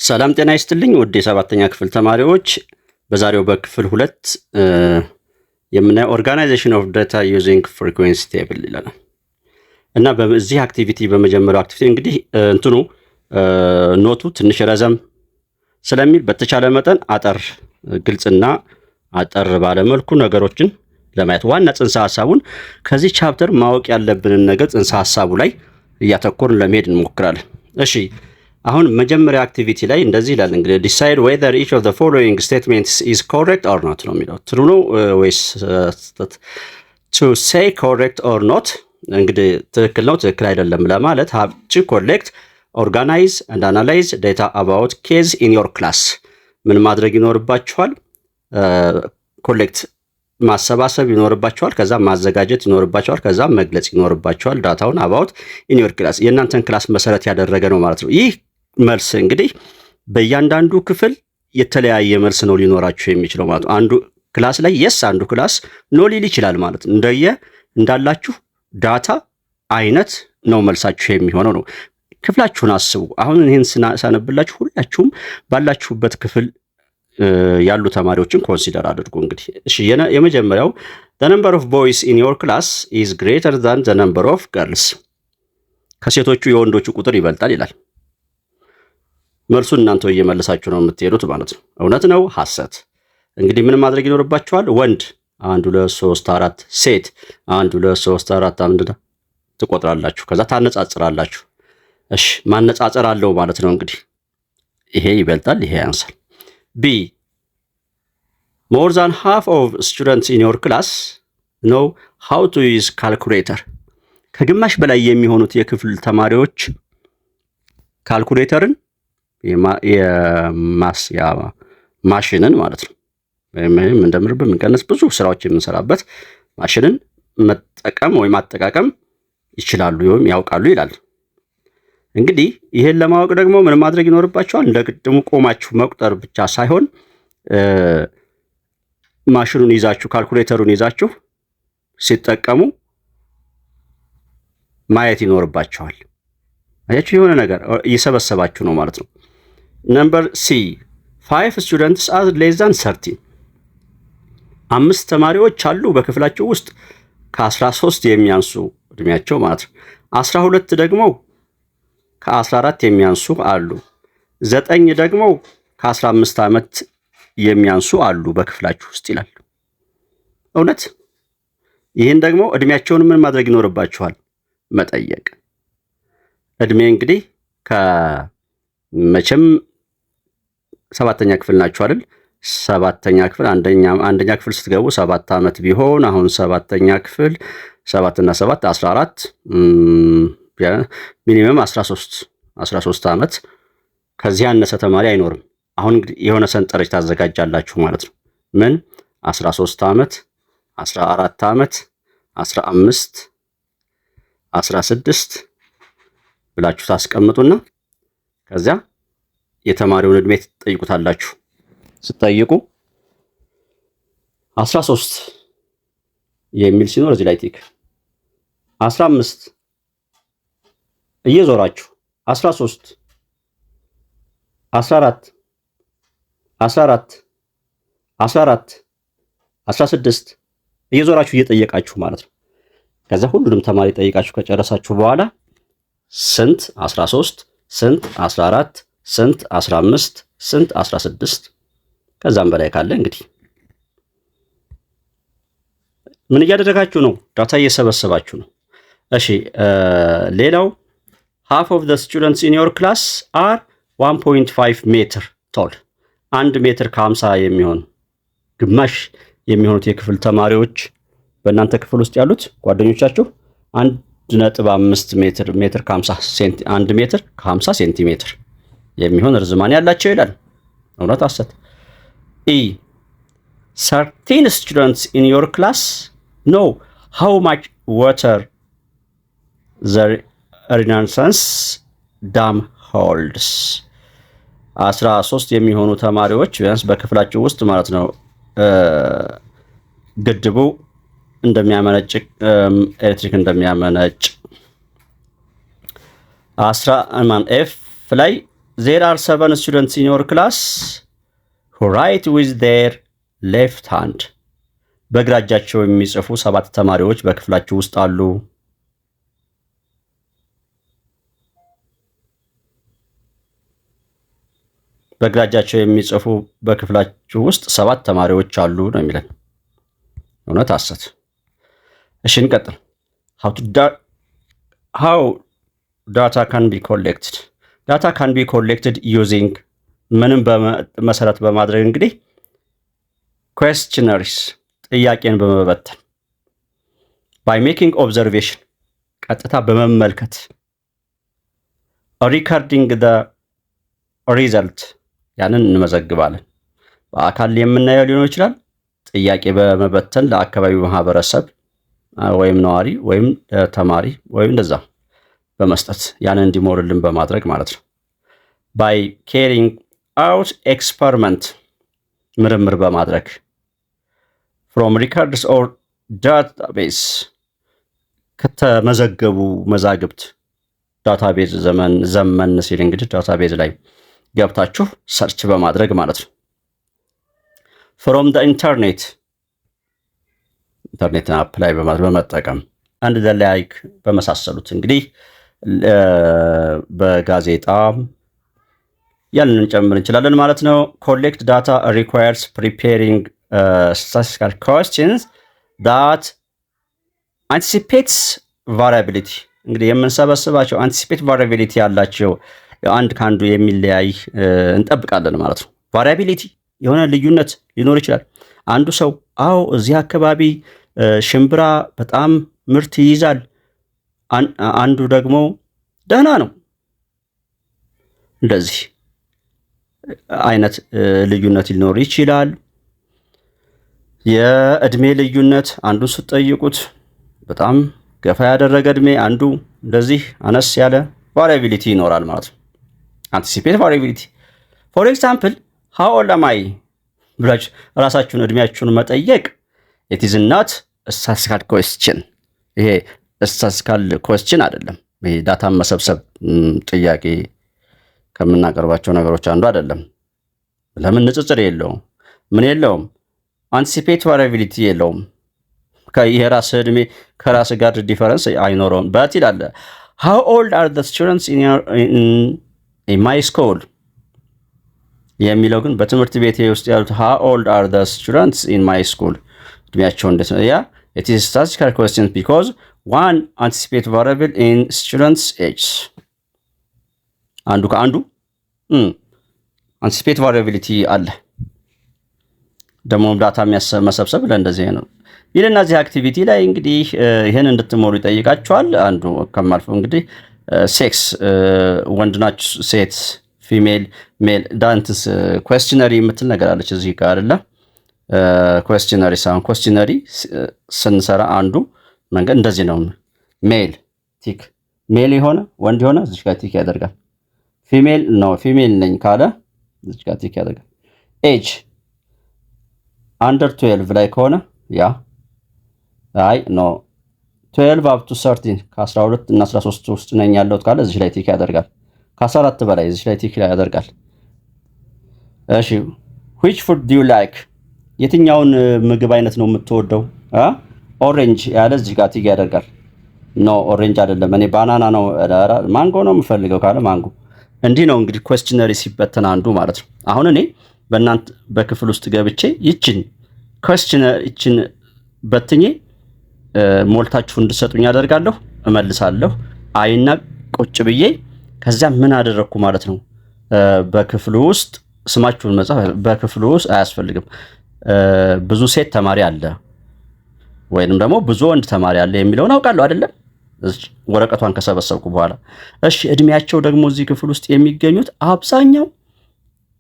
ሰላም ጤና ይስጥልኝ ውድ የሰባተኛ ክፍል ተማሪዎች፣ በዛሬው በክፍል 2 የምናየው ኦርጋናይዜሽን ኦፍ ዳታ ዩዚንግ ፍሪኩዌንሲ ቴብል ይለናል እና በዚህ አክቲቪቲ በመጀመሪያው አክቲቪቲ እንግዲህ እንትኑ ኖቱ ትንሽ ረዘም ስለሚል በተቻለ መጠን አጠር ግልጽና አጠር ባለ መልኩ ነገሮችን ለማየት ዋና ጽንሰ ሐሳቡን ከዚህ ቻፕተር ማወቅ ያለብንን ነገር ጽንሰ ሐሳቡ ላይ እያተኮርን ለመሄድ እንሞክራለን። እሺ አሁን መጀመሪያ አክቲቪቲ ላይ እንደዚህ ይላል እንግዲህ decide whether each of the following statements is correct or not ነው የሚለው true ነው ወይስ to say correct or not እንግዲህ ትክክል ነው ትክክል አይደለም ለማለት have to collect organize and analyze data about case in your class ምን ማድረግ ይኖርባችኋል ኮሌክት ማሰባሰብ ይኖርባችኋል ከዛ ማዘጋጀት ይኖርባችኋል ከዛ መግለጽ ይኖርባችኋል ዳታውን about in your class የእናንተን ክላስ መሰረት ያደረገ ነው ማለት ነው። ይህ መልስ እንግዲህ በእያንዳንዱ ክፍል የተለያየ መልስ ነው ሊኖራችሁ የሚችለው ማለት ነው። አንዱ ክላስ ላይ yes አንዱ ክላስ ኖ ሊል ይችላል ማለት ነው። እንዳላችሁ ዳታ አይነት ነው መልሳችሁ የሚሆነው ነው። ክፍላችሁን አስቡ። አሁን ይሄን ሳነብላችሁ ሁላችሁም ባላችሁበት ክፍል ያሉ ተማሪዎችን ኮንሲደር አድርጉ። እንግዲህ እሺ የመጀመሪያው the number of boys in your class is greater than the number of girls ከሴቶቹ የወንዶቹ ቁጥር ይበልጣል ይላል። መልሱን እናንተው እየመለሳችሁ ነው የምትሄዱት ማለት ነው። እውነት ነው ሐሰት? እንግዲህ ምን ማድረግ ይኖርባችኋል? ወንድ 1 2 3 4 ሴት 1 2 3 4 5 ትቆጥራላችሁ ከዛ ታነጻጽራላችሁ። እሺ ማነጻጸር አለው ማለት ነው። እንግዲህ ይሄ ይበልጣል ይሄ ያንሳል። B more than half of students in your class know how to use calculator ከግማሽ በላይ የሚሆኑት የክፍል ተማሪዎች ካልኩሌተርን ማሽንን ማለት ነው ወይም እንደምርብ ምንቀነስ ብዙ ስራዎች የምንሰራበት ማሽንን መጠቀም ወይም አጠቃቀም ይችላሉ ወይም ያውቃሉ ይላል። እንግዲህ ይሄን ለማወቅ ደግሞ ምን ማድረግ ይኖርባችኋል? እንደቅድሙ ቆማችሁ መቁጠር ብቻ ሳይሆን ማሽኑን ይዛችሁ ካልኩሌተሩን ይዛችሁ ሲጠቀሙ ማየት ይኖርባችኋል። አያችሁ የሆነ ነገር እየሰበሰባችሁ ነው ማለት ነው። ነምበር ሲ 5 students are less than 30 5 ተማሪዎች አሉ በክፍላቸው ውስጥ ከ13 የሚያንሱ እድሜያቸው ማለት ነው። 12 ደግሞ ከ14 የሚያንሱ አሉ። 9 ደግሞ ከ15 ዓመት የሚያንሱ አሉ በክፍላችሁ ውስጥ ይላል። እውነት? ይህን ደግሞ እድሜያቸውን ምን ማድረግ ይኖርባችኋል? መጠየቅ። እድሜ እንግዲህ ከመቼም ሰባተኛ ክፍል ናችሁ አይደል? ሰባተኛ ክፍል አንደኛ ክፍል ስትገቡ 7 ዓመት ቢሆን አሁን ሰባተኛ ክፍል 7 እና 7 14 ሚኒመም 13 ዓመት ከዚህ ያነሰ ተማሪ አይኖርም። አሁን እንግዲህ የሆነ ሰንጠረዥ ታዘጋጃላችሁ ማለት ነው። ምን 13 ዓመት 14 ዓመት 15 16 ብላችሁ ታስቀምጡና ከዚያ የተማሪውን እድሜ ትጠይቁታላችሁ። ስትጠይቁ 13 የሚል ሲኖር እዚህ ላይ ቲክ 15 እየዞራችሁ 13 14 14 14 16 እየዞራችሁ እየጠየቃችሁ ማለት ነው። ከዛ ሁሉንም ተማሪ ጠይቃችሁ ከጨረሳችሁ በኋላ ስንት 13 ስንት 14 ስንት 15 ስንት 16 ከዛም በላይ ካለ እንግዲህ ምን እያደረጋችሁ ነው? ዳታ እየሰበሰባችሁ ነው። እሺ ሌላው half of the students in your class are 1.5 meter tall 1 ሜትር ከ50 የሚሆን ግማሽ የሚሆኑት የክፍል ተማሪዎች በእናንተ ክፍል ውስጥ ያሉት ጓደኞቻችሁ 1.5 ሜትር ከ50 ሴንቲ 1 ሜትር ከ50 ሴንቲሜትር የሚሆን ርዝማኔ ያላቸው ይላል። እውነት ሐሰት? E 13 students in your class know how much water the Renaissance dam holds 13 የሚሆኑ ተማሪዎች ቢያንስ በክፍላቸው ውስጥ ማለት ነው ግድቡ እንደሚያመነጭ ኤሌክትሪክ እንደሚያመነጭ ኤፍ ላይ there are 7 students in your class who write with their left hand. በግራ እጃቸው የሚጽፉ 7 ተማሪዎች በክፍላችሁ ውስጥ አሉ። በግራ እጃቸው የሚጽፉ በክፍላችሁ ውስጥ 7 ተማሪዎች አሉ ነው የሚለን። እውነት ሐሰት? እሺ እንቀጥል። how data can be collected. data can be collected using ምንም መሰረት በማድረግ እንግዲህ questionnaires ጥያቄን በመበተን by making observation ቀጥታ በመመልከት recording the result ያንን እንመዘግባለን። በአካል የምናየው ሊሆን ይችላል። ጥያቄ በመበተን ለአካባቢው ማህበረሰብ ወይም ነዋሪ ወይም ተማሪ ወይም እንደዛ በመስጠት ያንን እንዲሞርልን በማድረግ ማለት ነው። by carrying out experiment ምርምር በማድረግ from records or database ከተመዘገቡ መዛግብት ዳታቤዝ ዘመን ሲል እንግዲህ ዳታቤዝ ላይ ገብታችሁ ሰርች በማድረግ ማለት ነው። from the internet አፕላይ በመጠቀም አንድ ላይክ በመሳሰሉት እንግዲህ በጋዜጣ ያንን ጨምር እንችላለን ማለት ነው። collect data requires preparing statistical questions that anticipates variability እንግዲህ የምንሰበስባቸው anticipate variability ያላቸው አንድ ካንዱ የሚለያይ እንጠብቃለን ማለት ነው። variability የሆነ ልዩነት ሊኖር ይችላል። አንዱ ሰው አዎ እዚህ አካባቢ ሽምብራ በጣም ምርት ይይዛል፣ አንዱ ደግሞ ደህና ነው። እንደዚህ አይነት ልዩነት ሊኖር ይችላል። የእድሜ ልዩነት አንዱ ስትጠይቁት በጣም ገፋ ያደረገ እድሜ፣ አንዱ እንደዚህ አነስ ያለ variability ይኖራል ማለት ነው። anticipate variability for example how old am I ብላችሁ ራሳችሁን እድሜያችሁን መጠየቅ it is not a statistical question። ይሄ statistical question አይደለም። ይሄ ዳታ መሰብሰብ ጥያቄ ከምናቀርባቸው ነገሮች አንዱ አይደለም። ለምን ንጽጽር የለውም፣ ምን የለውም፣ anticipate variability የለውም። ከየራስ እድሜ ከራስ ጋር ዲፈረንስ አይኖረውም። በት ይላል how old are the students in my school የሚለው ግን በትምህርት ቤቴ ውስጥ ያሉት how old are the students in my school እድሜያቸው እንዴት ነው? ያ it is statistical question because one anticipate variable in students age አንዱ ከአንዱ anticipate variability አለ። ደግሞ ዳታ መሰብሰብ ለእንደዚህ ነው ይልና እዚህ አክቲቪቲ ላይ እንግዲህ ይሄን እንድትሞሉ ይጠይቃችኋል። አንዱ ከማልፈው እንግዲህ ሴክስ ወንድ ናችሁ ሴት ፊሜል ሜል ዳንትስ ኩዌስቸነሪ የምትል ነገር አለች እዚህ ጋር አይደለ? ኩዌስቸነሪ ሳይሆን ኩዌስቸነሪ ስንሰራ አንዱ መንገድ እንደዚህ ነው። ሜል ቲክ ሜል የሆነ ወንድ የሆነ እዚህ ጋር ቲክ ያደርጋል። ፊሜል ነው ፊሜል ነኝ ካለ እዚህ ጋር ቲክ ያደርጋል። ኤጅ አንደር 12 ላይ ከሆነ ያ አይ ኖ 12 up to 13 ከ12 እና 13 ውስጥ ነኝ ያለሁት ካለ እዚህ ላይ ቲክ ያደርጋል። ከ14 በላይ እዚህ ላይ ቲክ ያደርጋል። እሺ which food do you like የትኛውን ምግብ አይነት ነው የምትወደው? ኦሬንጅ ያለ እዚህ ጋር ቲክ ያደርጋል። ኖ ኦሬንጅ አይደለም እኔ ባናና ነው ማንጎ ነው የምፈልገው ካለ ማንጎ። እንዲህ ነው እንግዲህ ኩዌስቸነሪ ሲበተን አንዱ ማለት ነው። አሁን እኔ በእናንተ በክፍል ውስጥ ገብቼ ይችን ኩዌስቸነር ይችን በትኜ ሞልታችሁ እንድሰጡኝ ያደርጋለሁ፣ እመልሳለሁ። አይና ቁጭ ብዬ ከዛ ምን አደረኩ ማለት ነው። በክፍሉ ውስጥ ስማችሁን መጻፍ በክፍሉ ውስጥ አያስፈልግም። ብዙ ሴት ተማሪ አለ ወይንም ደግሞ ብዙ ወንድ ተማሪ አለ የሚለውን አውቃለሁ አይደለም ወረቀቷን ከሰበሰብኩ በኋላ። እሺ እድሜያቸው ደግሞ እዚህ ክፍል ውስጥ የሚገኙት አብዛኛው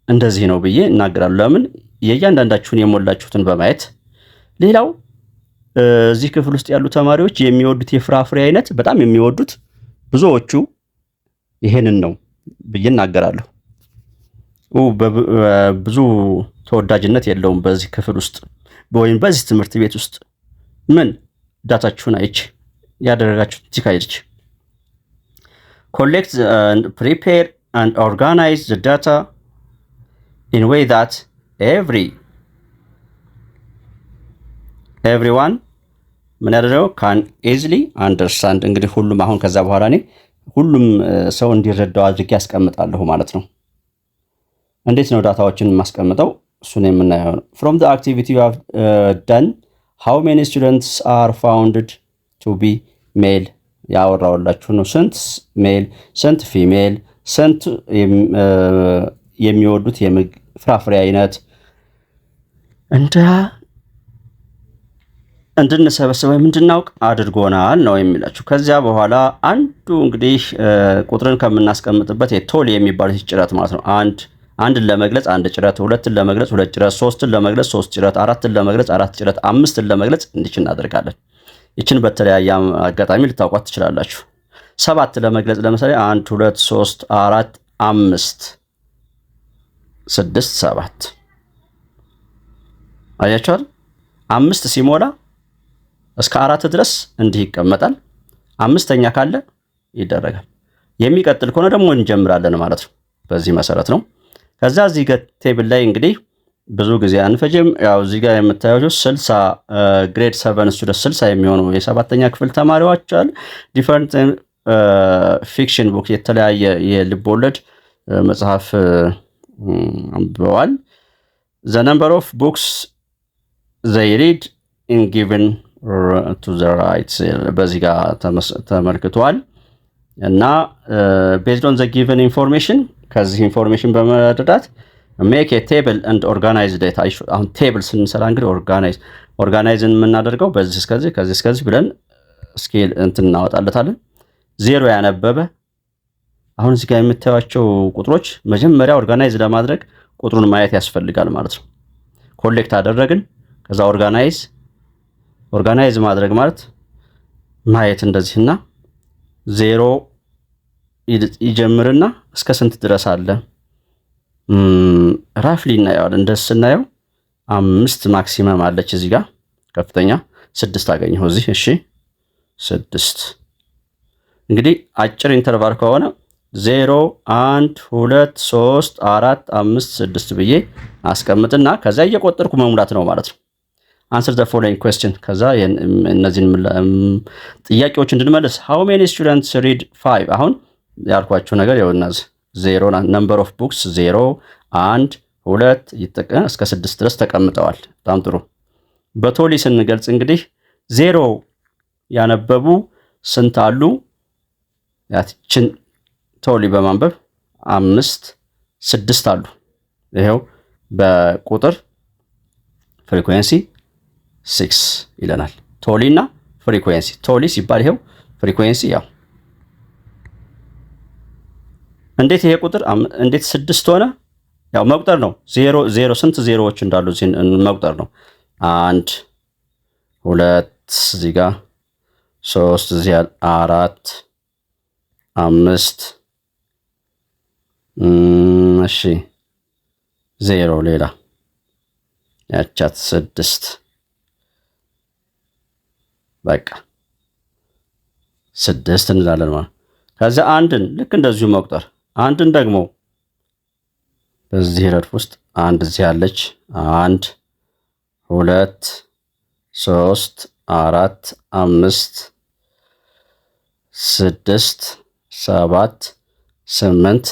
እንደዚህ ነው ብዬ እናገራለሁ። ለምን የእያንዳንዳችሁን የሞላችሁትን በማየት ሌላው እዚህ ክፍል ውስጥ ያሉ ተማሪዎች የሚወዱት የፍራፍሬ አይነት በጣም የሚወዱት ብዙዎቹ ይሄንን ነው ብዬ እናገራለሁ። ብዙ ተወዳጅነት የለውም በዚህ ክፍል ውስጥ ወይም በዚህ ትምህርት ቤት ውስጥ ምን ዳታችሁን አይቼ ያደረጋችሁት ቲክ አይቼ collect and prepare and organize the data in a way that everyone ምን ያደረገው can easily understand። እንግዲህ ሁሉም አሁን ከዛ በኋላ እኔ ሁሉም ሰው እንዲረዳው አድርጌ ያስቀምጣለሁ ማለት ነው። እንዴት ነው ዳታዎችን ማስቀምጠው? እሱን የምናየው ነው። from the activity you have done how many students are found to be male ያወራውላችሁ ነው። ስንት ሜል ስንት ፊሜል ስንት የሚወዱት የፍራፍሬ አይነት እንድንሰበስብ ወይም እንድናውቅ አድርጎናል ነው የሚላችሁ። ከዚያ በኋላ አንዱ እንግዲህ ቁጥርን ከምናስቀምጥበት የቶሊ የሚባሉት ጭረት ማለት ነው። አንድን ለመግለጽ አንድ ጭረት፣ ሁለትን ለመግለጽ ሁለት ጭረት፣ ሶስትን ለመግለጽ ሶስት ጭረት፣ አራትን ለመግለጽ አራት ጭረት፣ አምስትን ለመግለጽ እንዲች እናደርጋለን። ይችን በተለያየ አጋጣሚ ልታውቋት ትችላላችሁ። ሰባት ለመግለጽ ለምሳሌ 1 2 3 4 5 6 7 አያችኋል። 5 ሲሞላ እስከ 4 ድረስ እንዲህ ይቀመጣል። አምስተኛ ካለ ይደረጋል። የሚቀጥል ከሆነ ደግሞ እንጀምራለን ማለት ነው። በዚህ መሰረት ነው። ከዛ እዚህ ጋር ቴብል ላይ እንግዲህ ብዙ ጊዜ አንፈጅም። ያው እዚህ ጋር የምታዩት 60 ግሬድ 7 ስቱደንት 60 የሚሆኑ የሰባተኛ ክፍል ተማሪዎች አሉ። ዲፈረንት ፊክሽን ቡክ የተለያየ የልብ ወለድ መጽሐፍ አንብበዋል። the number of books they read in given to the right በዚህ ጋር ተመልክቷል። እና based on the given information ከዚህ ኢንፎርሜሽን በመረዳት make a table and organize data። አሁን ቴብል ስንሰራ እንግዲህ ኦርጋናይዝን የምናደርገው በዚህ እስከዚህ ከዚህ እስከዚህ ብለን ስኬል እንትን እናወጣለታለን። ዜሮ ያነበበ አሁን እዚህ ጋር የምታዩቸው ቁጥሮች መጀመሪያ ኦርጋናይዝ ለማድረግ ቁጥሩን ማየት ያስፈልጋል ማለት ነው። ኮሌክት አደረግን፣ ከዛ ኦርጋናይዝ ማድረግ ማለት ማየት እንደዚህና ዜሮ ይጀምርና እስከ ስንት ድረስ አለ ራፍሊ እናየዋለን። እንደዚህ ስናየው 5 ማክሲመም አለች እዚህ ጋር ከፍተኛ 6 አገኘሁ እዚህ። እሺ 6 እንግዲህ አጭር ኢንተርቫል ከሆነ 0 1 2 3 4 5 6 ብዬ አስቀምጥና ከዛ እየቆጠርኩ መሙላት ነው ማለት ነው። answer the following question ከዛ እነዚህን ጥያቄዎች እንድንመልስ how many students read 5 አሁን ያልኳችሁ ነገር ይኸውና 0 number of books 0 1 2 ይጠቀም እስከ 6 ድረስ ተቀምጠዋል። በጣም ጥሩ። በቶሊ ስንገልጽ እንግዲህ 0 ያነበቡ ስንት አሉ? ያችን ቶሊ በማንበብ 5 6 አሉ። ይሄው በቁጥር ፍሪኩዌንሲ 6 ይለናል። ቶሊና ፍሪኩዌንሲ ቶሊ ሲባል ይሄው ፍሪኩዌንሲ ያው እንዴት ይሄ ቁጥር እንዴት 6 ሆነ? ያው መቁጠር ነው። 0 ስንት ዜሮዎች እንዳሉ መቁጠር ነው። 1 2 እዚህ ጋር 3 እዚህ 4 5 እሺ 0 ሌላ ያቻት 6 በቃ 6 እንላለን ማለት። ከዛ አንድን ልክ እንደዚሁ መቁጠር። አንድን ደግሞ በዚህ ረድፍ ውስጥ አንድ እዚህ አለች 1 2 3 4 5 6 7 8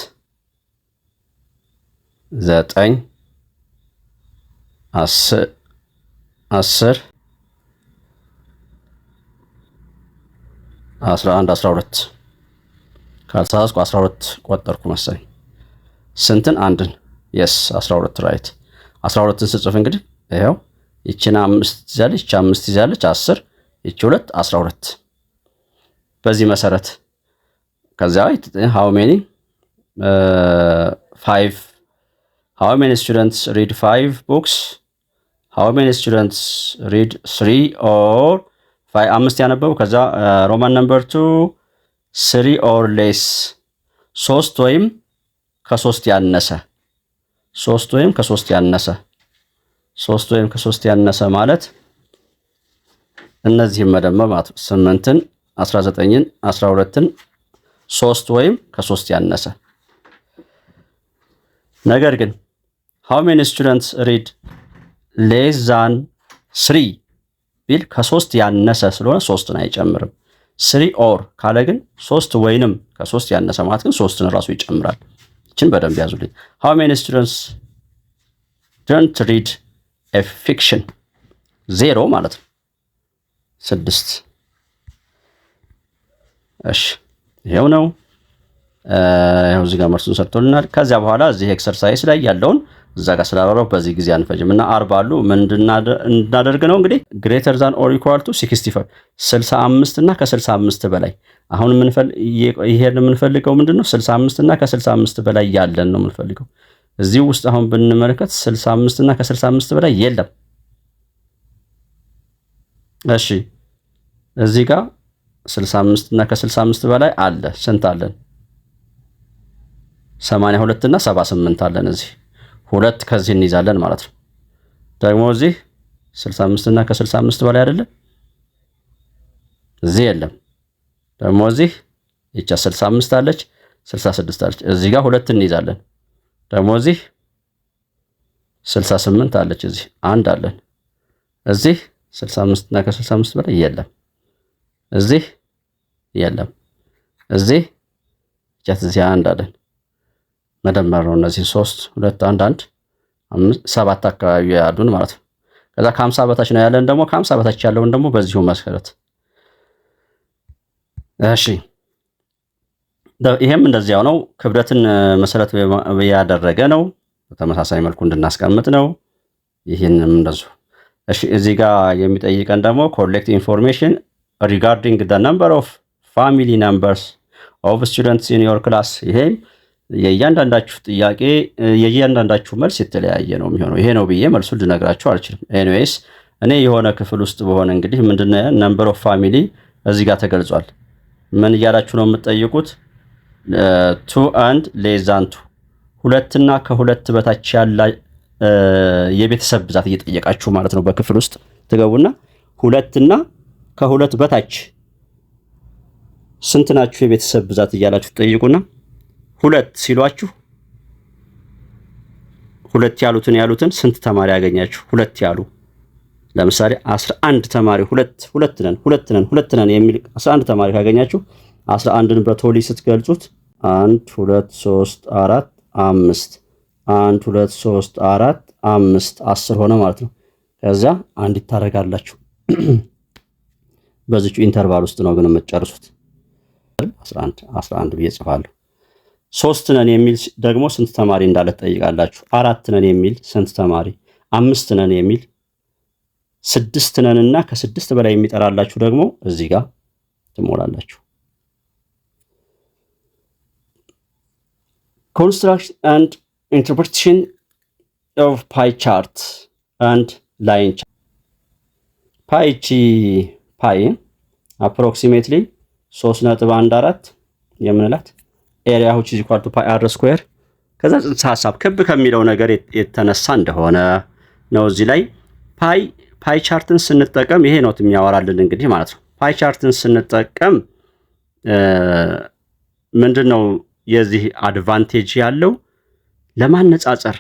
9 10 11 12 ካልተሳሳትኩ 12 ቆጠርኩ መሰለኝ። ስንትን አንድን yes 12 ራይት። 12ን ስጽፍ እንግዲህ ይሄው ይቺን 5 ይዛለች፣ ይቺ 5 ይዛለች 10፣ ይቺ 2 12። በዚህ መሰረት ከዛ how many students read 5 books how many students read 3 or 5 5 ያነበቡ ከዛ ሮማን ነምበር 2 3 or less 3 ወይም ከ3 ያነሰ 3 ወይም ከ3 ያነሰ 3 ወይም ከ3 ያነሰ ማለት እነዚህን መደመር ማለት 8ን 19ን 12ን 3 ወይም ከ3 ያነሰ ነገር ግን how many students read less than 3 ቢል ከ3 ያነሰ ስለሆነ 3ን አይጨምርም። 3 or ካለ ግን 3 ወይንም ከ3 ያነሰ ማለት ግን 3ን ራሱ ይጨምራል። እችን በደንብ ያዙልኝ። how many students don't read a fiction 0 ማለት ነው 6። እሺ ይሄው ነው። ያው እዚህ ጋር መልሱን ሰርቶልናል። ከዚያ በኋላ እዚህ ኤክሰርሳይዝ ላይ ያለውን እዛ ጋር ስላወራው በዚህ ጊዜ አንፈጅም እና 40 አሉ ምን እንድናደርግ ነው እንግዲህ greater than or equal to 65 65 እና ከ65 በላይ አሁን ይሄን የምንፈልገው ምንድነው 65 እና ከ65 በላይ ያለን ነው የምንፈልገው። እዚህ ውስጥ አሁን ብንመለከት 65 እና ከ65 በላይ የለም። እሺ እዚህ ጋር 65 እና ከ65 በላይ አለ። ስንት አለን? 82 እና 78 አለን። እዚህ ሁለት ከዚህ እንይዛለን ማለት ነው። ደግሞ እዚህ 65 እና ከ65 በላይ አይደለም እዚህ የለም። ደግሞ እዚህ እቺ 65 አለች 66 አለች። እዚህ ጋር ሁለት እንይዛለን። ደግሞ እዚህ 68 አለች እዚህ አንድ አለን። እዚህ 65 እና ከ65 በላይ የለም። እዚህ የለም። እዚህ እዚህ አንድ አለን። መደመር ነው እነዚህ 3 2 1 1 5 7 አካባቢ ያሉን ማለት ነው። ከዛ ከ50 በታች ነው ያለን ደግሞ ከ50 በታች ያለውን ደግሞ በዚሁ መሰረት እሺ ይሄም እንደዚያው ነው። ክብደትን መሰረት ያደረገ ነው። በተመሳሳይ መልኩ እንድናስቀምጥ ነው። ይሄንም እንደዚሁ እሺ እዚህ ጋር የሚጠይቀን ደግሞ ኮሌክት ኢንፎርሜሽን regarding the number of family members of students in your class። ይሄ የእያንዳንዳችሁ ጥያቄ የእያንዳንዳችሁ መልስ የተለያየ ነው የሚሆነው። ይሄ ነው ብዬ መልሱን ልነግራችሁ አልችልም። ኤኒዌይስ እኔ የሆነ ክፍል ውስጥ በሆነ እንግዲህ ምንድነው number of family እዚህ ጋር ተገልጿል። ምን እያላችሁ ነው የምትጠይቁት? 2 and less than 2 ሁለትና ከሁለት በታች ያለ የቤተሰብ ብዛት እየጠየቃችሁ ማለት ነው። በክፍል ውስጥ ትገቡና ሁለትና ከሁለት በታች ስንት ናችሁ የቤተሰብ ብዛት እያላችሁ ጠይቁና ሁለት ሲሏችሁ ሁለት ያሉትን ስንት ተማሪ ያገኛችሁ? ሁለት ያሉ ለምሳሌ 11 ተማሪ ሁለት ነን የሚል 11 ተማሪ ካገኛችሁ 11ን በቶሊ ስትገልጹት 1 2 3 4 5 1 2 3 4 5 10 ሆነ ማለት ነው። ከዛ አንድ ታረጋላችሁ። በዚሁ ኢንተርቫል ውስጥ ነው ግን የምትጨርሱት። 11 ብዬ ጽፋለሁ። 3 ነን የሚል ደግሞ ስንት ተማሪ እንዳለ ትጠይቃላችሁ። 4 ነን የሚል ስንት ተማሪ፣ 5 ነን የሚል 6 ነንና ከ6 በላይ የሚጠራላችሁ ደግሞ እዚህ ጋር ትሞላላችሁ። Construction and interpretation of pie chart and line chart። ፓይ አፕሮክሲሜትሊ 3.14 የምንላት ኤሪያ which is equal to pi r square ከዛ ጽንሰ ሐሳብ ክብ ከሚለው ነገር የተነሳ እንደሆነ ነው። እዚህ ላይ ፓይ ቻርትን ስንጠቀም ይሄ ነው የሚያወራልን እንግዲህ ማለት ነው። ፓይ ቻርትን ስንጠቀም ምንድነው የዚህ አድቫንቴጅ ያለው ለማነጻጸር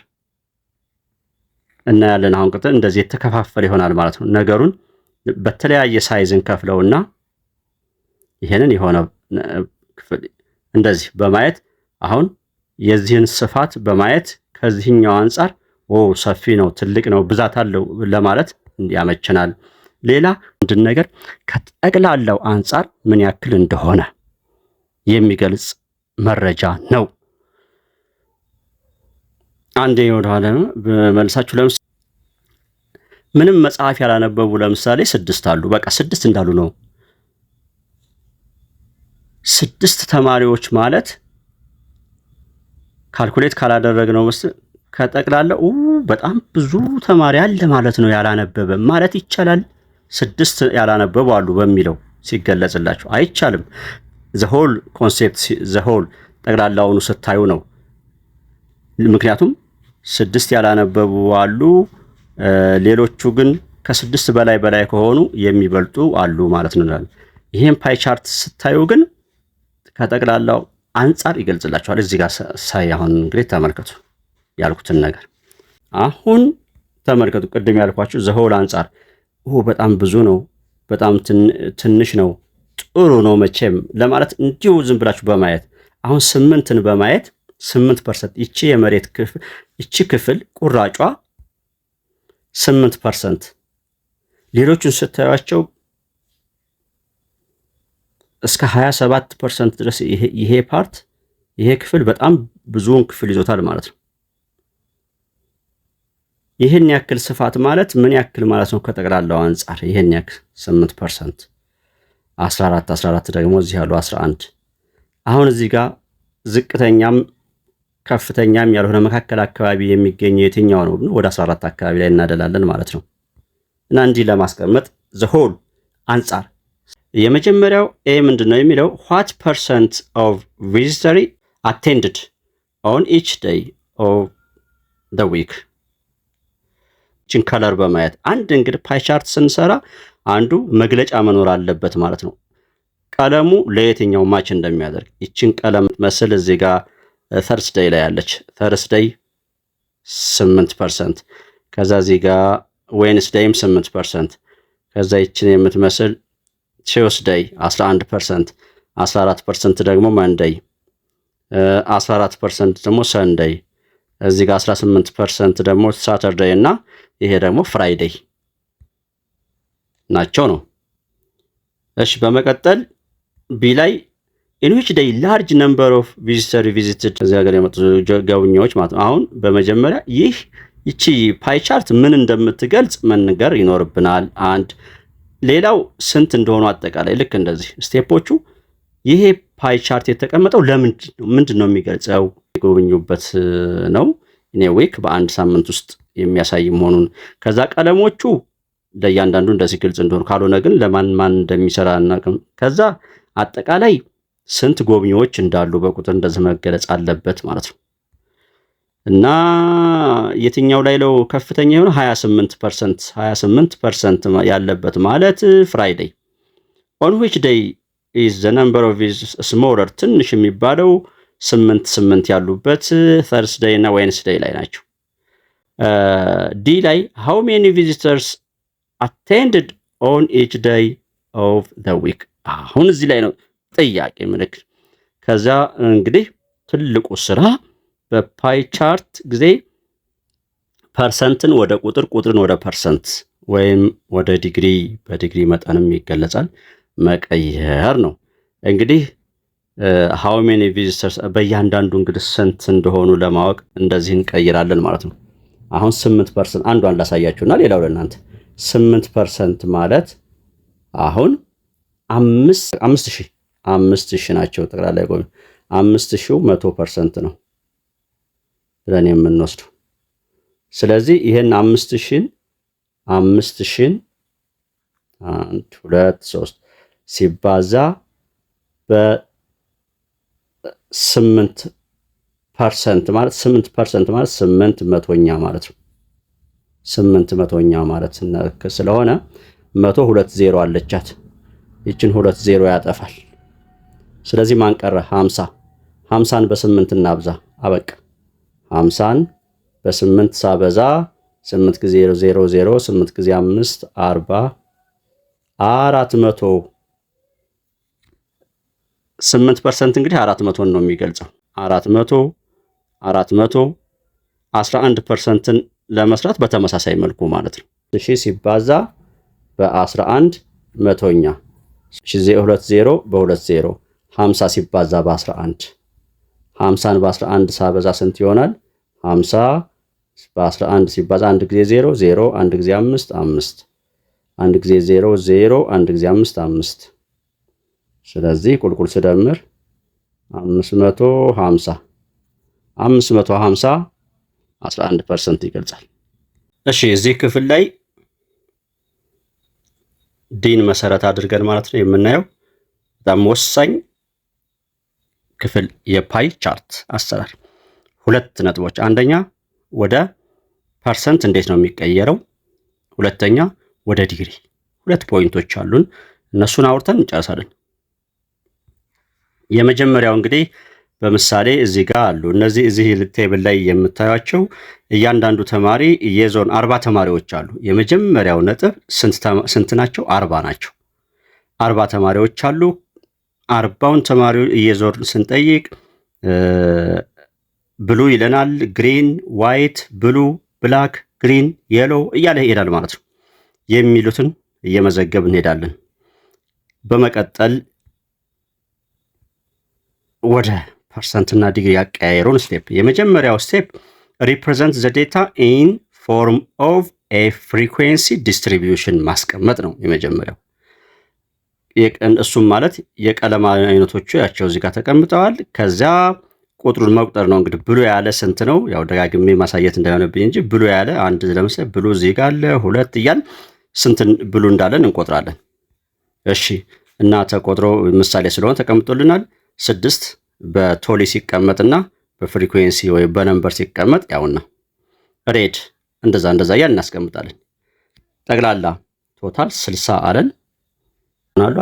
እና ያለን አሁን ቀጥታ እንደዚህ የተከፋፈለ ይሆናል ማለት ነው። ነገሩን በተለያየ ሳይዝን ከፍለውና ይሄንን የሆነ ክፍል እንደዚህ በማየት አሁን የዚህን ስፋት በማየት ከዚህኛው አንፃር ሰፊ ነው ትልቅ ነው ብዛት አለው ለማለት ያመቸናል። ሌላ አንድ ነገር ከጠቅላላው አንፃር ምን ያክል እንደሆነ የሚገልጽ መረጃ ነው። አንዴ ወደኋላ መልሳችሁ ለምሳሌ ምንም መጽሐፍ ያላነበቡ ለምሳሌ 6 አሉ። በቃ 6 እንዳሉ ነው። 6 ተማሪዎች ማለት ካልኩሌት ካላደረግነው ከጠቅላላው በጣም ብዙ ተማሪ አለ ማለት ነው ያላነበበ ማለት ይቻላል። 6 ያላነበቡ አሉ በሚለው ሲገለጽላችሁ አይቻልም። the whole concept the whole ጠቅላላውን ስታዩ ነው። ምክንያቱም 6 ያላነበቡ አሉ፣ ሌሎቹ ግን ከ6 በላይ ከሆኑ የሚበልጡ አሉ ማለት ነው። ይሄን ፓይ ቻርት ስታዩ ግን ከጠቅላላው አንፃር ይገልጽላችኋል። እዚህ ጋር ሳይ አሁን እንግዲህ ተመልከቱ። ያልኩትን ነገር። አሁን ተመልከቱ፣ ቅድም ያልኳችሁ ዘሆል አንጻር በጣም ብዙ ነው፣ በጣም ትንሽ ነው፣ ጥሩ ነው መቼም ለማለት እንዲሁ ዝም ብላችሁ በማየት አሁን 8ን በማየት 8% ይቺ የመሬት ክፍል ይቺ ክፍል ቁራጯ 8%፣ ሌሎቹን ስታዩቸው እስከ 27% ድረስ ይሄ ፓርት ይሄ ክፍል በጣም ብዙውን ክፍል ይዞታል ማለት ነው። ይህን ያክል ስፋት ማለት ምን ያክል ማለት ነው? ከጠቅላላው አንጻር ይህን ያክል 8%፣ 14 ደግሞ እዚህ ያሉ 11። አሁን እዚህ ጋር ዝቅተኛም ከፍተኛም ያልሆነ መካከል አካባቢ የሚገኘው የትኛው ነው? ወደ 14 አካባቢ ላይ እናደላለን ማለት ነው። እና እንዲህ ለማስቀመጥ ዘሆል አንጻር የመጀመሪያው ኤ ምንድን ነው የሚለው what percent of visitor attended on each day of the week። ችን ከለር በማየት አንድ እንግዲህ ፓይ ቻርት ስንሰራ አንዱ መግለጫ መኖር አለበት ማለት ነው። ቀለሙ ለየትኛው ማች እንደሚያደርግ ይችን ቀለም መስል እዚህ ጋር ተርስዴይ ላይ ያለች ተርስዴይ 8%፣ ከዛ እዚህ ጋር ዌንስዴይም 8%፣ ከዛ ይችን የምትመስል ቲውስዴይ 11%፣ 14% ደግሞ መንደይ፣ 14% ደግሞ ሰንደይ፣ እዚህ ጋር 18% ደግሞ ሳተርዴይ እና ይሄ ደግሞ ፍራይዴይ ናቸው ነው። እሺ በመቀጠል ቢ ላይ in which day large number of visitor visited እዚህ ሀገር የመጡ ጎብኚዎች ማለት ነው። አሁን በመጀመሪያ ይቺ ፓይ ቻርት ምን እንደምትገልጽ መንገር ይኖርብናል። አንድ ሌላው ስንት እንደሆኑ አጠቃላይ ልክ እንደዚህ ስቴፖቹ ይሄ ፓይ ቻርት የተቀመጠው ምንድን ነው የሚገልጸው? የጎብኙበት ነው እኔ ዊክ በአንድ ሳምንት ውስጥ የሚያሳይ መሆኑን፣ ከዛ ቀለሞቹ ለእያንዳንዱ እንደዚህ ግልጽ እንደሆኑ፣ ካልሆነ ግን ለማን እንደሚሰራ እናቅም። ከዛ አጠቃላይ ስንት ጎብኚዎች እንዳሉ በቁጥር እንደዚህ መገለጽ አለበት ማለት ነው። እና የትኛው ላይ ነው ከፍተኛ የሆነ 28% ያለበት ማለት ፍራይዴይ። on which day is the number of smaller ትንሽ የሚባለው 8 ያሉበት ተርስዴይ እና ዌንስዴይ ላይ ናቸው። ዲ ላይ how many visitors attended on each day of the week። አሁን እዚህ ላይ ነው ጥያቄ ምልክት። ከዛ እንግዲህ ትልቁ ስራ በፓይ ቻርት ጊዜ ፐርሰንትን ወደ ቁጥርን ወደ ፐርሰንት ወይም ወደ ዲግሪ በዲግሪ መጠንም ይገለጻል መቀየር ነው። እንግዲህ how many visitors በእያንዳንዱ እንግዲህ ስንት እንደሆኑ ለማወቅ እንደዚህ እንቀይራለን ማለት ነው። አሁን 8% አንዷን ላሳያችሁና ሌላው ለእናንተ 8% ማለት አሁን 5000 ናቸው ጠቅላላ ጎብኚ 5000 100% ነው ብለን የምንወስደው። ስለዚህ ይሄን 5000 1 2 3 ሲባዛ በ8% ማለት 8% ማለት 8 መቶኛ ማለት ነው። 8 መቶኛ ማለት ስለሆነ 100 2 0 አለቻት። ይችን 2 0 ያጠፋል። ስለዚህ ማን ቀረ? 50። 50ን በ8 እናብዛ። አበቃ። 50ን በ8 ሳበዛ 8 ጊዜ 0 0 8 ጊዜ 5 40 400 8% እንግዲህ 400 ነው የሚገልጸው። 400 11%ን ለመስራት በተመሳሳይ መልኩ ማለት ነው። እሺ ሲባዛ በ11 መቶኛ 20 በ20 50 ሲባዛ በ11 50ን በ11 ሳበዛ ስንት ይሆናል? 50 በ11 ሲባዛ 1 ጊዜ 0 0 1 ጊዜ 5 5 1 ጊዜ 0 0 1 ጊዜ 5 5 ስለዚህ ቁልቁል ስደምር 550 11% ይገልጻል። እሺ እዚህ ክፍል ላይ ዲን መሰረት አድርገን ማለት ነው የምናየው በጣም ወሳኝ ክፍል የፓይ ቻርት አሰራር 2 ነጥቦች። አንደኛ ወደ ፐርሰንት እንዴት ነው የሚቀየረው፣ ሁለተኛ ወደ ዲግሪ። 2 ፖይንቶች አሉን፣ እነሱን አውርተን እንጨርሳለን። የመጀመሪያው እንግዲህ በምሳሌ እዚህ ጋር አሉ። እነዚህ እዚህ ቴብል ላይ የምታዩቸው እያንዳንዱ ተማሪ የዞን 40 ተማሪዎች አሉ። የመጀመሪያው ነጥብ ስንት ናቸው? 40 ናቸው። 40 ተማሪዎች አሉ። 40ውን ተማሪዎች እየዞርን ስንጠይቅ ብሉ ይለናል፣ ግሪን፣ ዋይት፣ ብሉ፣ ብላክ፣ ግሪን፣ የሎ እያለ ይሄዳል ማለት ነው። የሚሉትን እየመዘገብ እንሄዳለን። በመቀጠል ወደ ፐርሰንትና ዲግሪ ያቀያየሩን ስቴፕ፣ የመጀመሪያው ስቴፕ ሪፕሬዘንት ዘ ዴታ ኢን ፎርም ኦፍ ኤ ፍሪኩዌንሲ ዲስትሪቢዩሽን ማስቀመጥ ነው የመጀመሪያው። እሱም ማለት የቀለም አይነቶቹ ያቸው እዚህ ጋር ተቀምጠዋል። ከዚያ ቁጥሩን መቁጠር ነው። እንግዲህ ብሉ ያለ ስንት ነው? ያው ደጋግሜ ማሳየት እንዳይሆንብኝ እንጂ ብሉ ያለ አንድ፣ ለምሳሌ ብሉ እዚህ ጋር አለ 2 እያል ስንት ብሉ እንዳለን እንቆጥራለን። እሺ እና ተቆጥሮ ምሳሌ ስለሆነ ተቀምጦልናል። 6 በቶሊ ሲቀመጥና በፍሪኩዌንሲ ወይ በነምበር ሲቀመጥ ያውና ሬድ እንደዛ እያል እናስቀምጣለን። ጠቅላላ ቶታል 60 አለን አሉ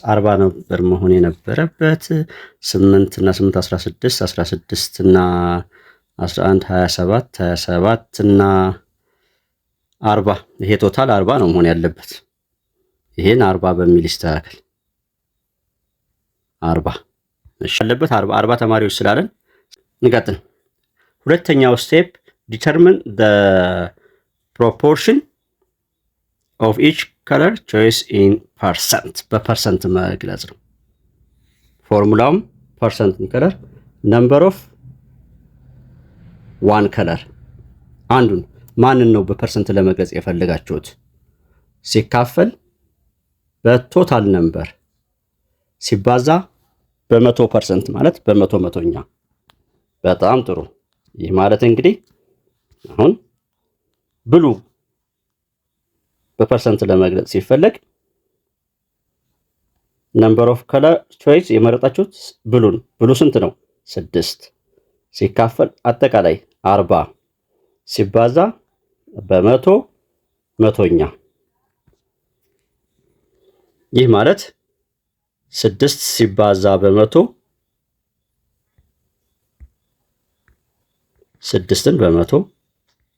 40 ነበር መሆን የነበረበት። 8 እና 8 16 16 እና 11 27 እና 40 ይሄ ቶታል 40 ነው መሆን ያለበት። ይሄን 40 በሚል ይስተካከል። 40 እሺ ያለበት 40 ተማሪዎች ስላለን እንቀጥል። ሁለተኛው ስቴፕ ዲተርሚን the proportion of each color choice in percent በፐርሰንት መግለጽ ነው። ፎርሙላውም ፐርሰንት ከለር ነምበር ኦፍ ዋን ከለር አንዱን ማንን ነው በፐርሰንት ለመግለጽ የፈለጋችሁት? ሲካፈል በቶታል ነምበር ሲባዛ በ100% ማለት በ100ኛ። በጣም ጥሩ። ይህ ማለት እንግዲህ አሁን ብሉ በፐርሰንት ለመግለጽ ሲፈለግ ነምበር ኦፍ ከለር ቾይስ የመረጣችሁት ብሉ ስንት ነው? 6 ሲካፈል አጠቃላይ 40 ሲባዛ በ100ኛ። ይህ ማለት 6 ሲባዛ በ100 6ን በ100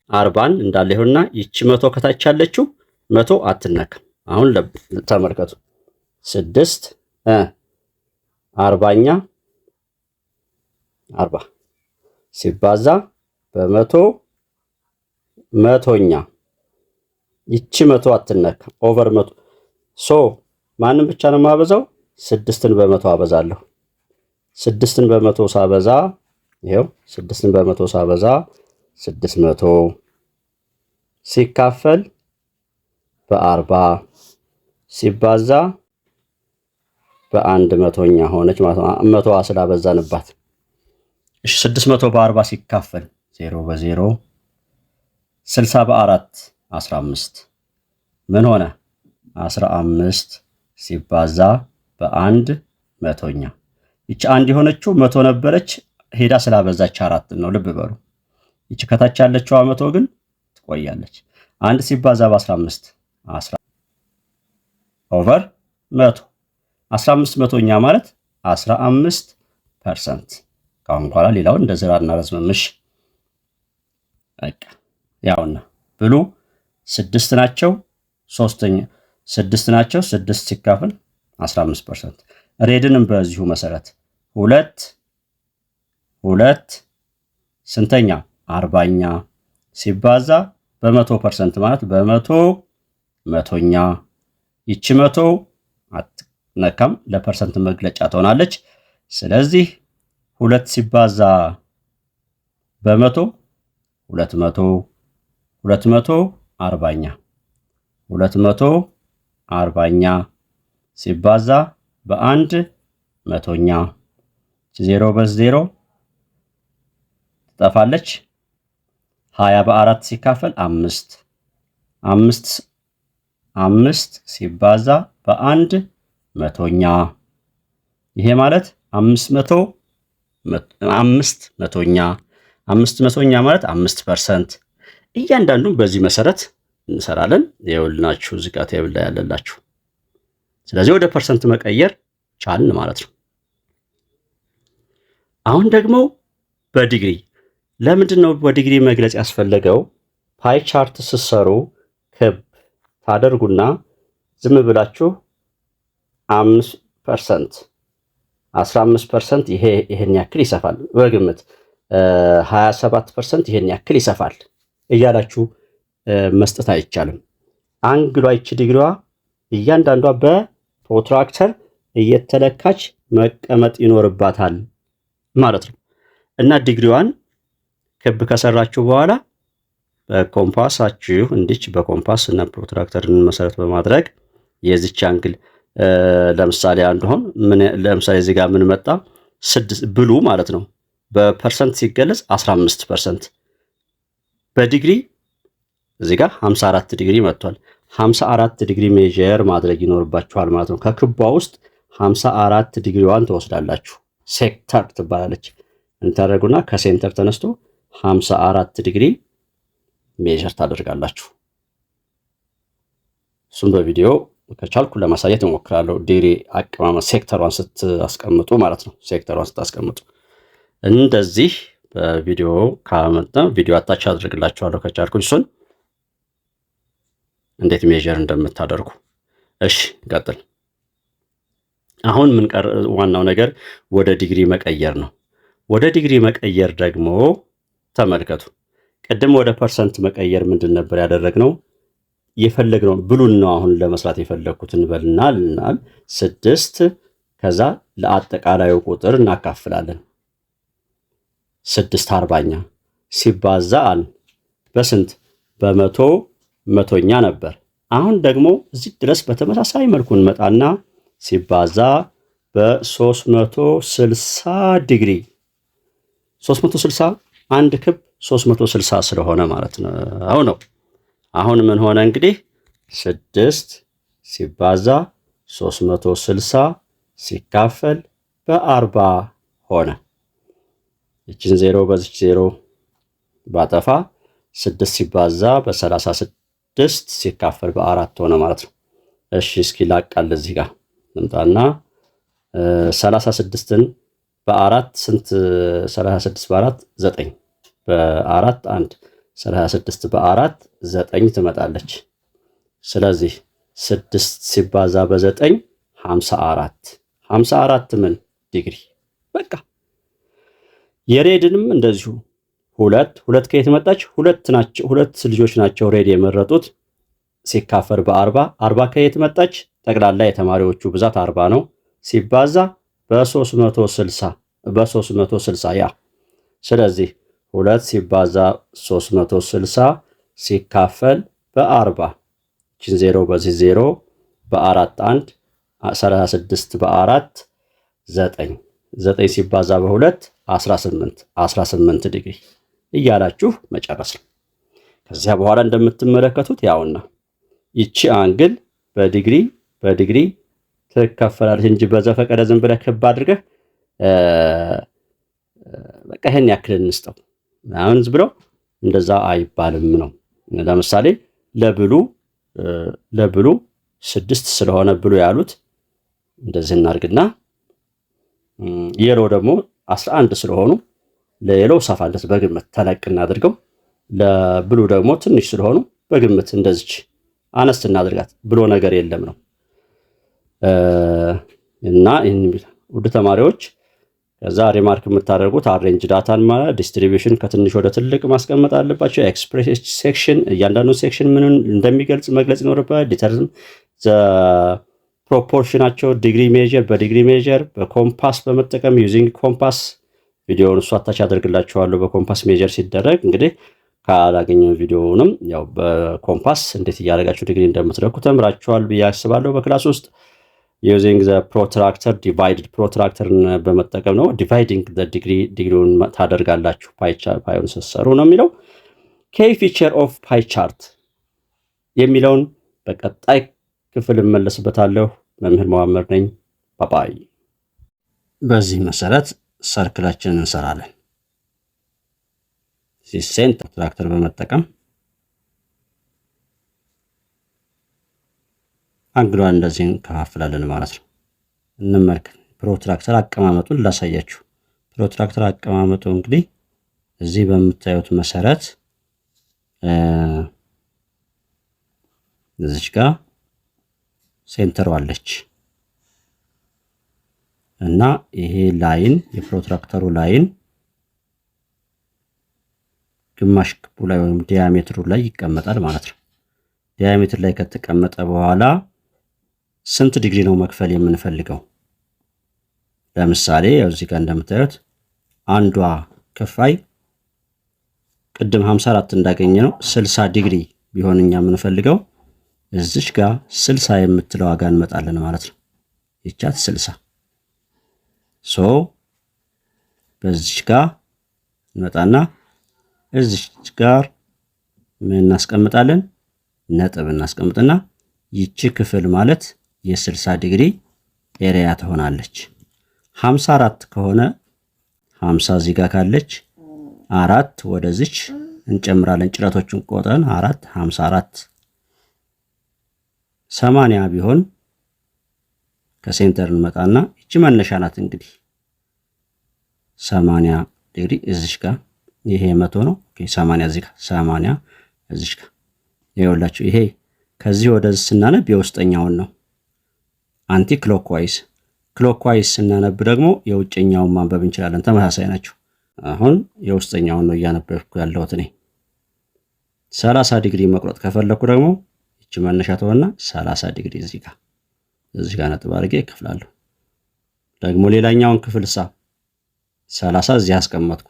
40ን እንዳለ ይሁንና ይቺ 100 ከታች ያለችው 100 አትነካም። አሁን ተመልከቱ 6 40ኛ 40 ሲባዛ በ100ኛ ይቺ 100 አትነካም። ኦቨር 100 ሶ ማንም ብቻ ነው ማበዛው? 6ን በ100 አበዛለሁ። 6ን በ100 ሳበዛ ይሄው 6ን በ100 ሳበዛ 600 ሲካፈል በ40 ሲባዛ በ100ኛ ሆነች ማለት ነው። 100 ስላበዛንባት። እሺ 600 በ40 ሲካፈል 0 በ0 60 በ4 15 ምን ሆነ? 15 ሲባዛ በ100ኛ። ይቺ አንድ የሆነችው 100 ነበረች ሄዳ ስላበዛች 4 ነው። ልብ በሉ። ይቺ ከታች ያለችው 100 ግን ትቆያለች። 1 ሲባዛ በ15 10 ኦቨር 100 15 ማለት 15%። ካሁን በኋላ ሌላውን እንደዚህ እናረዝምምሽ። በቃ ያውና ብሉ 6 ናቸው 6 ናቸው 6 ሲካፈል 15%። ሬድንም በዚሁ መሰረት 2 ስንተኛ 40ኛ ሲባዛ በ100% ማለት በ100ኛ። ይቺ 100 አትነካም ለፐርሰንት መግለጫ ትሆናለች። ስለዚህ 2 ሲባዛ በ100 240ኛ 240ኛ ሲባዛ በ100ኛ 0 በ0 ትጠፋለች። 20 በ4 ሲካፈል 5 ሲባዛ በ100ኛ ይሄ ማለት 500ኛ ማለት 5%። እያንዳንዱን በዚህ መሰረት እንሰራለን። ይኸውልናችሁ እዚህ ጋር ቴብል ላይ ያለላችሁ። ስለዚህ ወደ ፐርሰንት መቀየር ቻልን ማለት ነው። አሁን ደግሞ በዲግሪ ለምንድን ነው በዲግሪ መግለጽ ያስፈለገው? ፓይ ቻርት ስትሰሩ ክብ ታደርጉና ዝም ብላችሁ 5% 15% ይሄን ያክል ይሰፋል፣ በግምት 27% ይሄን ያክል ይሰፋል እያላችሁ መስጠት አይቻልም። አንግሏ ይቺ ዲግሪዋ እያንዳንዷ በፕሮትራክተር እየተለካች መቀመጥ ይኖርባታል ማለት ነው። እና ዲግሪዋን ክብ ከሰራችሁ በኋላ በኮምፓሳችሁ እንዲች በኮምፓስ እና ፕሮትራክተርን መሰረት በማድረግ የዚች አንግል ለምሳሌ አንዱን ለምሳሌ እዚህ ጋር ምን መጣ 6 ብሉ ማለት ነው። በፐርሰንት ሲገለጽ 15% በዲግሪ እዚህ ጋር 54 ዲግሪ መጥቷል። 54 ዲግሪ ሜጀር ማድረግ ይኖርባችኋል ማለት ነው። ከክቧ ውስጥ 54 ዲግሪዋን ትወስዳላችሁ። ሴክተር ትባላለች። እንታረጉና ከሴንተር ተነስቶ 54 ዲግሪ ሜጀር ታደርጋላችሁ። እሱም በቪዲዮ ከቻልኩ ለማሳየት እሞክራለሁ። ዲግሪ አቀማመጥ ሴክተሯን ስታስቀምጡ ማለት ነው። ሴክተሯን ስታስቀምጡ እንደዚህ በቪዲዮ ካመጣ ቪዲዮ አታች አድርግላችኋለሁ ከቻልኩ እሱን እንዴት ሜጀር እንደምታደርጉ። እሺ እንቀጥል። አሁን ምን ቀር ዋናው ነገር ወደ ዲግሪ መቀየር ነው። ወደ ዲግሪ መቀየር ደግሞ ተመልከቱ። ቅድም ወደ ፐርሰንት መቀየር ምንድን ነበር ያደረግነው? የፈለግነው ብሉን ነው አሁን ለመስራት የፈለግኩትን በልናል 6 ከዛ ለአጠቃላዩ ቁጥር እናካፍላለን 6/40 ሲባዛ በስንት በመቶ መቶኛ ነበር። አሁን ደግሞ እዚህ ድረስ በተመሳሳይ መልኩ እንመጣና ሲባዛ በ360 ዲግሪ 360 አንድ ክብ 360 ስለሆነ ማለት ነው። አሁን ምን ሆነ እንግዲህ 6 ሲባዛ 360 ሲካፈል በ40 ሆነ። እቺን 0 በዚች 0 ባጠፋ 6 ሲባዛ በ36 ሲካፈል በ4 ሆነ ማለት ነው። እሺ እስኪ ላቃል እዚህ ጋር እንምጣና 36ን በ4 ስንት 36 በ4 9 በ4 1 36 በ4 9 ትመጣለች። ስለዚህ 6 ሲባዛ በ9 54 ምን ዲግሪ በቃ። የሬድንም እንደዚሁ ሁለት ከየት መጣች? ሁለት ልጆች ናቸው ሬድ የመረጡት ሲካፈል በ40 ከየት መጣች? ጠቅላላ የተማሪዎቹ ብዛት 40 ነው ሲባዛ በ360 ያ ስለዚህ 2 ሲባዛ 360 ሲካፈል በ40 ችን 0 በዚህ 0 በ4 1 36 በ4 9 ሲባዛ በ2 18 ዲግሪ እያላችሁ መጨረስ ነው። ከዚያ በኋላ እንደምትመለከቱት ያውና ይቺ አንግል በዲግሪ ትከፈላለች እንጂ በዘፈቀደ ዝም ብለህ ክብ አድርገህ በቃ ይሄን ያክል እንስጠው አሁን ዝም እንደዛ አይባልም ነው። ለምሳሌ ለብሉ 6 ስለሆነ ብሉ ያሉት እንደዚህ እናርግና የሎ ደግሞ 11 ስለሆኑ ለየሎ ሰፋ እንደዚህ በግምት ተለቅ እናድርገው። ለብሉ ደግሞ ትንሽ ስለሆኑ በግምት እንደዚች አነስ እናድርጋት ብሎ ነገር የለም ነው። እና ውድ ተማሪዎች ከዛ ሪማርክ የምታደርጉት አሬንጅ ዳታን ማለት ዲስትሪቢዩሽን ከትንሽ ወደ ትልቅ ማስቀመጥ አለባቸው። ኤክስፕሬስ ሴክሽን እያንዳንዱ ሴክሽን ምንን እንደሚገልጽ መግለጽ ይኖርባል። ዲተርም ፕሮፖርሽናቸው ዲግሪ ሜጀር በዲግሪ ሜጀር በኮምፓስ በመጠቀም ዩዚንግ ኮምፓስ ቪዲዮውን እሱ አታች አደርግላችኋለሁ። በኮምፓስ ሜጀር ሲደረግ እንግዲህ ካላገኘው ቪዲዮውንም ያው በኮምፓስ እንዴት እያደረጋችሁ ዲግሪ እንደምትለኩ ተምራችኋል ብዬ አስባለሁ በክላስ ውስጥ። ዩዚንግ ዘ ፕሮትራክተር ዲቫይድድ ፕሮትራክተርን በመጠቀም ነው ዲቫይዲንግ ዘ ዲግሪውን ታደርጋላችሁ ፓዩን ስትሰሩ ነው የሚለው። ኬይ ፊቸር ኦፍ ፓይ ቻርት የሚለውን በቀጣይ ክፍል እመለስበታለሁ። መምህር መዋመር ነኝ። ባባይ። በዚህ መሰረት ሰርክላችንን እንሰራለን። ሲሴንት ፕሮትራክተር በመጠቀም አንግሏን እንደዚህ እንከፋፍላለን ማለት ነው። እንመልከት። ፕሮትራክተር አቀማመጡን ላሳያችሁ። ፕሮትራክተር አቀማመጡ እንግዲህ እዚህ በምታዩት መሰረት እዚች ጋር ሴንተሩ አለች እና ይሄ ላይን የፕሮትራክተሩ ላይን ግማሽ ክቡ ላይ ወይም ዲያሜትሩ ላይ ይቀመጣል ማለት ነው። ዲያሜትር ላይ ከተቀመጠ በኋላ ስንት ዲግሪ ነው መክፈል የምንፈልገው? ለምሳሌ ያው እዚህ ጋር እንደምታዩት አንዷ ክፋይ ቅድም 54 እንዳገኘ ነው 60 ዲግሪ ቢሆን እኛ የምንፈልገው እዚች ጋር 60 የምትለው ዋጋ እንመጣለን ማለት ነው። ይቻት 60 ሶ በዚች ጋር እንመጣና እዚች ጋር ምን እናስቀምጣለን? ነጥብ እናስቀምጥና ይቺ ክፍል ማለት የ60 ዲግሪ ኤሪያ ትሆናለች። 54 ከሆነ 50 እዚህ ጋር ካለች 4 ወደዚች እንጨምራለን። ጭረቶቹን ቆጥረን 4 54 80 ቢሆን ከሴንተር እንመጣና ይቺ መነሻ ናት። እንግዲህ 80 ዲግሪ እዚች ጋር ይሄ 100 ነው። ኦኬ 80 እዚህ ጋር 80 እዚች ጋር ይኸውላችሁ ይሄ ከዚህ ወደዚህ ስናነብ የውስጠኛውን ነው አንቲ ክሎክዋይዝ። ክሎክዋይዝ ስናነብ ደግሞ የውጭኛውን ማንበብ እንችላለን። ተመሳሳይ ናቸው። አሁን የውስጠኛውን ነው እያነበብኩ ያለሁት እኔ። 30 ዲግሪ መቁረጥ ከፈለኩ ደግሞ እቺ መነሻ ተወና 30 ዲግሪ እዚህ ጋር ነጥብ አድርጌ እከፍላለሁ። ደግሞ ሌላኛውን ክፍል 30 እዚህ አስቀመጥኩ።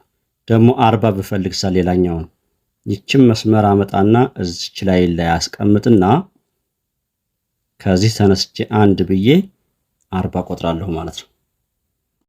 ደግሞ 40 ብፈልግ ሌላኛውን ይችም መስመር አመጣና እዚች ላይ አስቀምጥና ከዚህ ተነስቼ 1 ብዬ 40 ቆጥራለሁ ማለት ነው።